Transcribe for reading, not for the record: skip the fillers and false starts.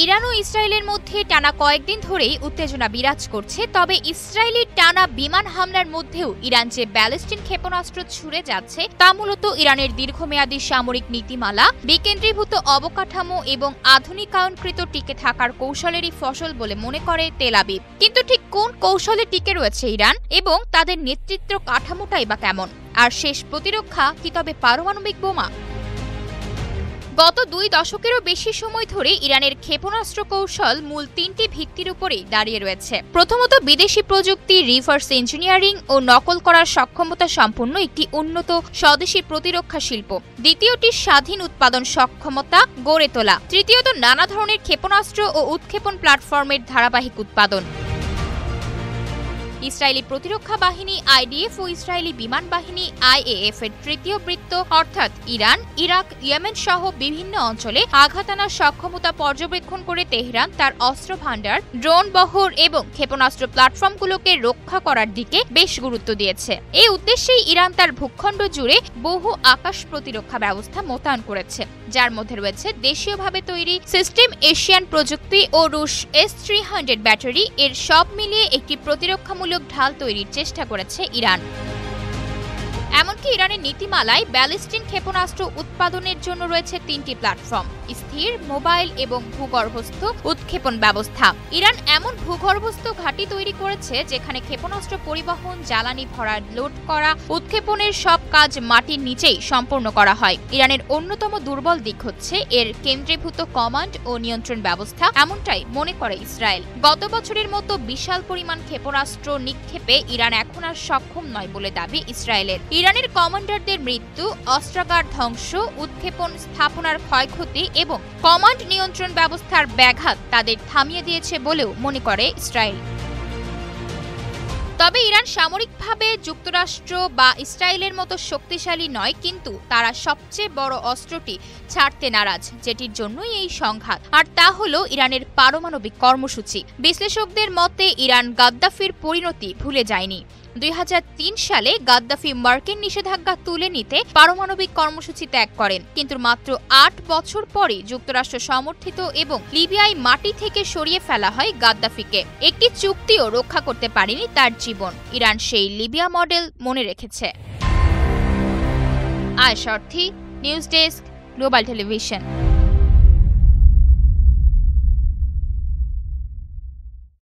Iran ও ইসরায়েলের মধ্যে টানা কয়েকদিন ধরেই উত্তেজনা বিরাজ করছে। তবে ইসরায়েলি টানা বিমান হামলার মধ্যেও ইরান যে ব্যালিস্টিক ক্ষেপণাস্ত্র ছুড়ে যাচ্ছে তা মূলত ইরানের দীর্ঘমেয়াদী সামরিক নীতিমালা, বিকেন্দ্রীভূত অবকাঠামো এবং আধুনিকায়নকৃত টিকে থাকার কৌশলেরই ফসল বলে মনে করে তেল আবিব। কিন্তু ঠিক কোন কৌশলে টিকে রয়েছে ইরান এবং তাদের নেতৃত্ব কাঠামোটাই বা কেমন? আর শেষ প্রতিরক্ষা কি তবে পারমাণবিক বোমা? গত 2 দশকেরও বেশি সময় ধরে ইরানের ক্ষেপণাস্ত্র কৌশল মূল 3টি ভিত্তির উপরেই দাঁড়িয়ে রয়েছে। প্রথমত, বিদেশি প্রযুক্তি, রিভার্স ইঞ্জিনিয়ারিং ও নকল করার সক্ষমতা সম্পন্ন একটি উন্নত স্বদেশী প্রতিরক্ষা শিল্প। দ্বিতীয়টি, স্বাধীন উৎপাদন সক্ষমতা গড়ে তোলা। তৃতীয়ত, নানা ধরনের ক্ষেপণাস্ত্র ও উৎক্ষেপণ প্ল্যাটফর্মের ধারাবাহিক উৎপাদন। ইসরায়েলি প্রতিরক্ষা বাহিনী আইডিএফ ও ইসরায়েলি বিমান বাহিনী আইএএফ এর তৃতীয় বৃত্ত অর্থাৎ ইরান, ইরাক, ইয়েমেন সহ বিভিন্ন অঞ্চলে আঘাত আনার সক্ষমতা পর্যবেক্ষণ করে তেহরান তার অস্ত্র ভাণ্ডার, ড্রোন বহর এবং ক্ষেপণাস্ত্র প্ল্যাটফর্মগুলোকে রক্ষা করার দিকে বেশ গুরুত্ব দিয়েছে। এই উদ্দেশ্যেই ইরান তার ভূখণ্ড জুড়ে বহু আকাশ প্রতিরক্ষা ব্যবস্থা মোতায়েন করেছে, যার মধ্যে রয়েছে দেশীয়ভাবে তৈরি সিস্টেম, এশিয়ান প্রযুক্তি ও রুশ S-300 ব্যাটারি। এর সব মিলিয়ে একটি প্রতিরক্ষামূলক ঢাল তৈরির চেষ্টা করেছে ইরান। এমনকি ইরানের নীতিমালায় ব্যালিস্টিক ক্ষেপণাস্ত্র উৎপাদনের জন্য রয়েছে 3টি প্ল্যাটফর্ম: স্থির, মোবাইল এবং ভূগর্ভস্থ উৎক্ষেপণ ব্যবস্থা। ইরান এমন ভূগর্ভস্থ ঘাঁটি তৈরি করেছে যেখানে ক্ষেপণাস্ত্র পরিবহন, জ্বালানি ভরা, লোড করা, উৎক্ষেপণের সব কাজ মাটির নিচেই সম্পন্ন করা হয়। ইরানের অন্যতম দুর্বল দিক হচ্ছে এর কেন্দ্রীভূত কমান্ড ও নিয়ন্ত্রণ ব্যবস্থা, এমনটাই মনে করে ইসরায়েল। গত বছরের মতো বিশাল পরিমাণ ক্ষেপণাস্ত্র নিক্ষেপে ইরান এখন আর সক্ষম নয় বলে দাবি ইসরায়েলের। ইরানের কমান্ডারদের মৃত্যু, অস্ত্রাগার ধ্বংস, উৎক্ষেপণ স্থাপনার ক্ষয়ক্ষতি এবং কমান্ড নিয়ন্ত্রণ ব্যবস্থার ব্যাঘাত তাদের থামিয়ে দিয়েছে বলেও মনে করে ইসরায়েল। তবে ইরান সামরিকভাবে যুক্তরাষ্ট্র বা ইসরায়েলের মতো শক্তিশালী নয়, কিন্তু তারা সবচেয়ে বড় অস্ত্রটি ছাড়তে নারাজ, যেটির জন্যই এই সংঘাত। আর তা হলো ইরানের পারমাণবিক কর্মসূচি। বিশ্লেষকদের মতে ইরান গাদ্দাফির পরিণতি ভুলে যায়নি। 2003 সালে গাদ্দাফি মার্কিন নিষেধাজ্ঞা তুলে নিতে পারমাণবিক কর্মসূচি ত্যাগ করেন, কিন্তু মাত্র 8 বছর পরে যুক্তরাষ্ট্র সমর্থিত এবং লিবিয়ায় মাটি থেকে সরিয়ে ফেলা হয় গাদ্দাফিকে। একটি চুক্তিও রক্ষা করতে পারেনি তার জীবন। ইরান সেই লিবিয়া মডেল মনে রেখেছে। আয়েশা অর্থী, নিউজ ডেস্ক, গ্লোবাল টেলিভিশন।